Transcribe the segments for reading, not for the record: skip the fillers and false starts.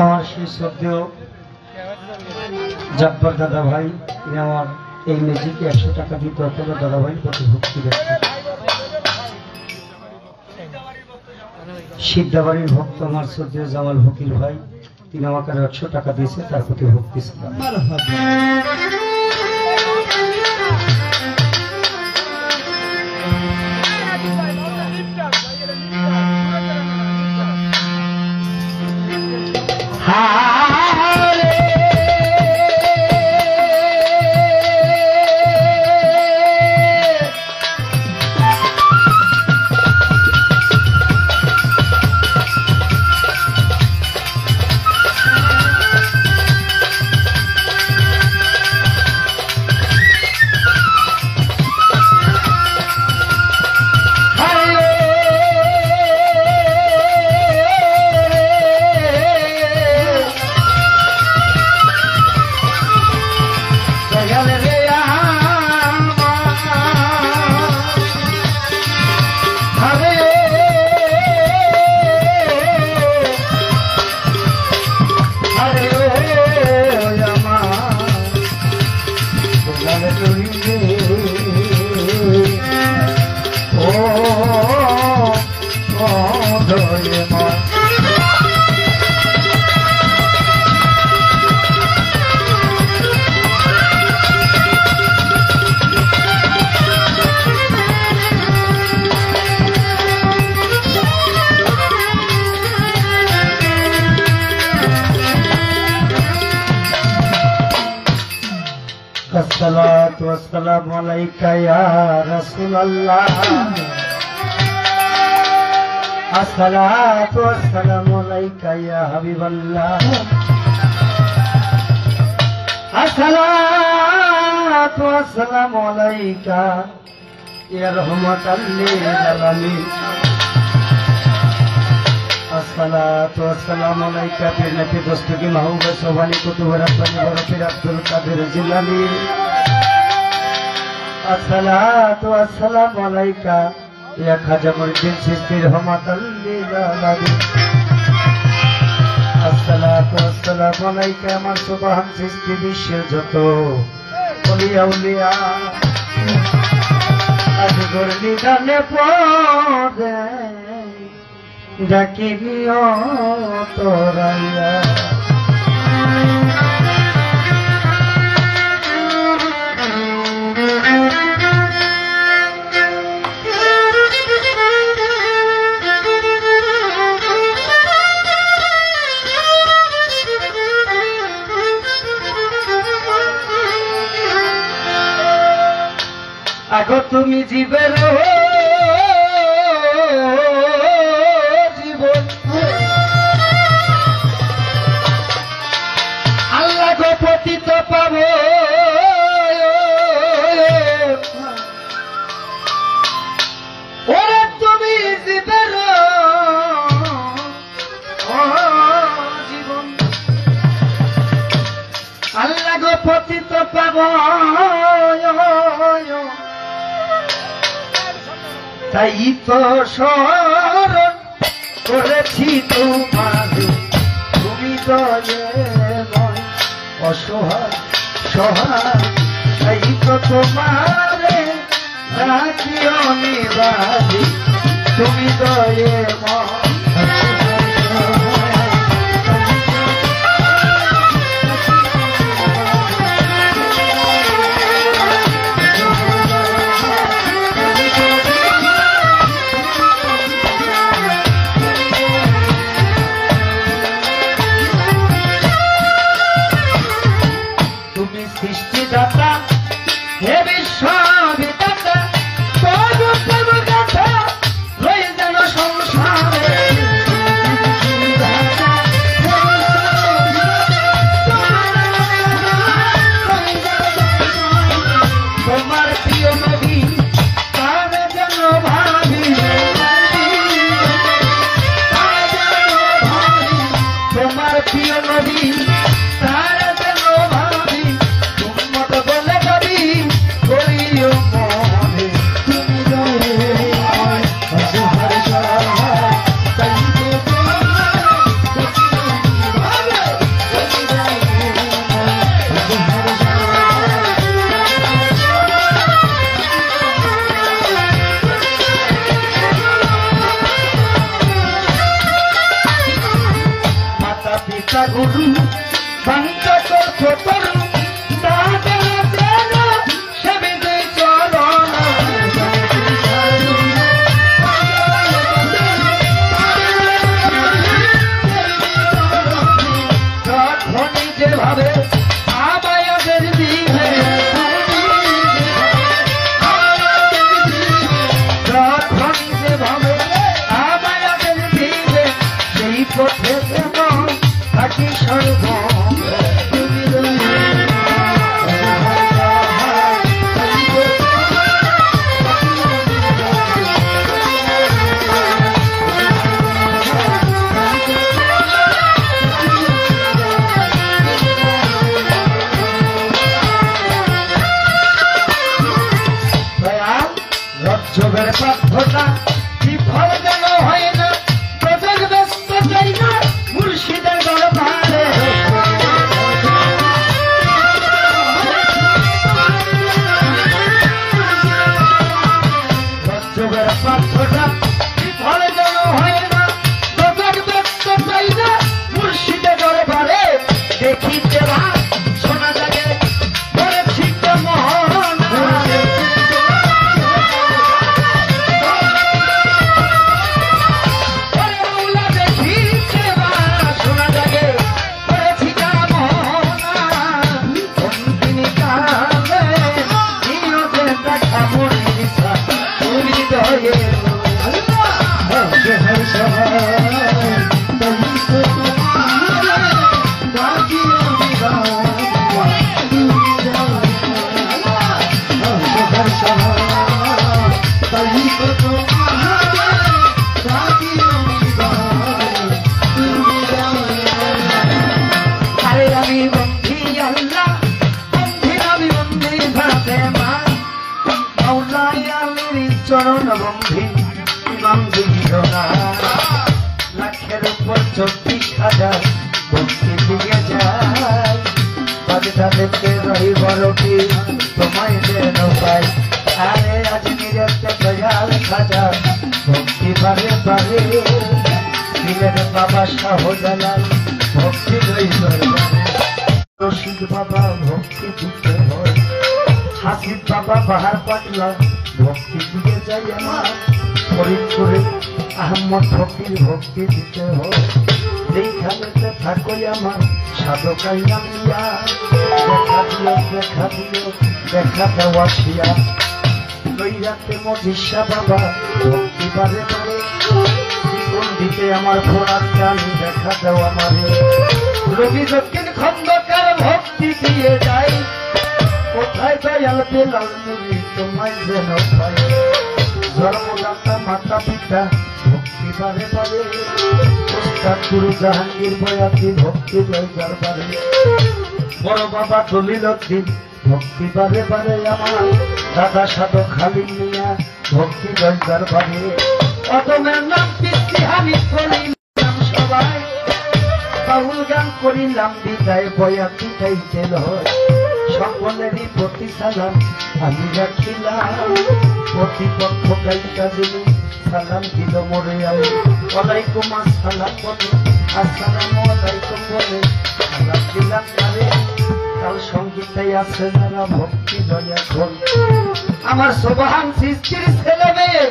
আমার সেই শ্রদ্ধেয় জব্বার দাদা ভাই, তিনি আমার এই মিউজিকে 100 টাকা দিতে হতো দাদা ভাই প্রতি ভক্তি ব্যক্ত। সিদ্ধাবাড়ির ভক্ত আমার শ্রদ্ধেয় জামাল ফকির ভাই, তিনি আমাকে 100 টাকা দিয়েছে, তার প্রতি ভক্তি ছিল। अस्सलातु वस्सलामु अलैका या रसूलल्लाह, अस्सलातु वस्सलामु अलैका या हबीबल्लाह, अस्सलातु वस्सलामु अलैका या रहमतल लिल आलामीन, अस्सलातु वस्सलामु अलैका फिर नबी दोस्तों की महबूब सोबानी कुतुब रब्बानी बरफिर अब्दुल कादिर जिलानी, अस्सलातु वस्सलामु अलैका या खाजा मुरीदुद्दीन चिश्ती रहमतल लिल आलामीन, अस्सलातु वस्सलामु अलैका আমার সুবহান চিশতি বিশ্বের যত ওলিয়া উলিয়া আজগর নিদানে পড়ে ডাকি নিও তোরাইয়া। আগো তুমি জীবের জীবন আল্লাহ গো পতিত পাব, ওরে তুমি জীবের জীবন আল্লাহ গো পতিত পাব, তাই তো স্মরণ করেছি তোমার, তুমি দয়াময় অসহায় সহায়, তাই তো তোমারে রাখি অনিবার্য, তুমি দয়াময়। সৃষ্টিদাতা হে বিশ্ববিদাতা, তোর প্রেম গাথা রয়ে যেন সংসারে, পাত্রটা বিফল যেন হয় না, প্রজেক্ট ব্যস্ত চাই না মুর্শিদের দরবারে। যোগের পাত্রটা বিফল যেন হয় না, প্রজেক্ট ব্যস্ত চাই না মুর্শিদের দরবারে। দেখিতে বা শোনা যাবে করেছি কেমন, দেখিতে বা শোনা যাবে করেছি কেমন। অন্তিনী কালে নিয়তে দেখা মরিসা হৃদয়ে চরণ বন্ধি বন্ধি লাখের উপর 34,000 ভক্তি দিয়ে যায়। বাগদাদেতে রহি বড়টি তোমায় যেন পাই। আরে আজ নিরতে দয়াল খাজা ভক্তি বারে বারে। দিলের বাবা শাহজালাল ভক্তি রইল, রশিদ বাবা ভক্তি দিতে হয়। হাসিব বাবা বাহার পাটলা ভক্তি দিয়ে যাই আমার। ফরিদপুরে আহমদ ফকির ভক্তি দিতে হয়। যেইখানেতে থাকই আমার সাধকাই নামিয়া। দেখা দিও দেখা দিও দেখা দেওয়াশিয়া। দৈরাতে মজিষা বাবা ভক্তি বারে বারে। জীবন দিতে আমার ফোড়ার চাল দেখা দেওয়া মারে। রবি দক্ষিণ খন্দকার ভক্তি দিয়ে যায়। কোথায় দয়াল পেলাল নুরি তোমায় যেন পাই। জন্মদাতা মাতা পিতা ভক্তি বারে বারে। ওস্তাদ গুরু জাহাঙ্গীর বয়াতি ভক্তি জয় দরবারে। বড় বাবা দলিলউদ্দিন ভক্তি বারে বারে আমার। দাদা সাধক খালিদ মিয়া ভক্তি জয় দরবারে। অদমের নাম পিতৃহানি করিলাম সবাই। বাউল গান করিলাম বিদায় বয়াতি গাইতে হয়। সকলেরই প্রতি সালাম আমি রাখিলাম। প্রতিপক্ষ গাইতা দিলে সালাম দিল মোরে আমি। ওয়ালাইকুম আসসালাম বলে আসসালামু আলাইকুম বলে সালাম দিলাম তারে। কাল সঙ্গীতে আছে যারা ভক্তি জয় এখন। আমার সোবাহান সৃষ্টির ছেলে মেয়ে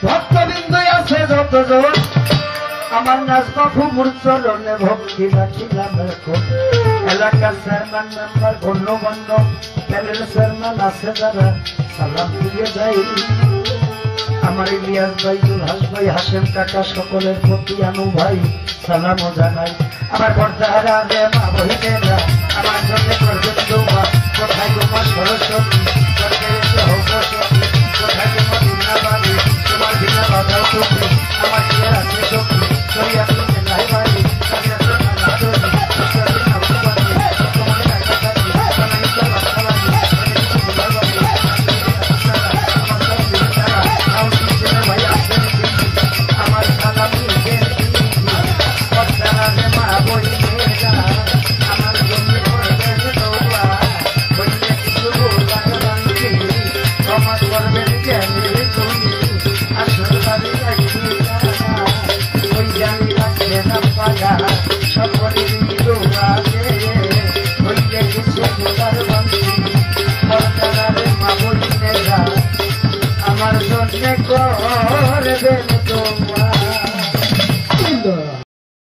ভক্তবৃন্দ আছে যতজন। আমার নাজমা ফুমুর চরণে ভক্তি রাখিলাম এখন। এলাকার চেয়ারম্যান মেম্বার গণ্যমান্য প্যানেল চেয়ারম্যান আছে যারা সালাম দিয়ে যাই। আমার ইলিয়াস ভাই জুলহাস ভাই হাসেম কাকা সকলের প্রতি আনু ভাই সালামও জানাই। আমার বর্দাহারা রে মা বহিনেরা আমার জন্য করবেন দোয়া। কোথায় তোমার সরস্বতী কোথায় তোমার বিনাবাদী তোমার বিনা বাধাও তুমি আমার ইয়ে আছে সখী সরিয়া তুমি নাই বাড়ি। আমার জন্য করবেন তো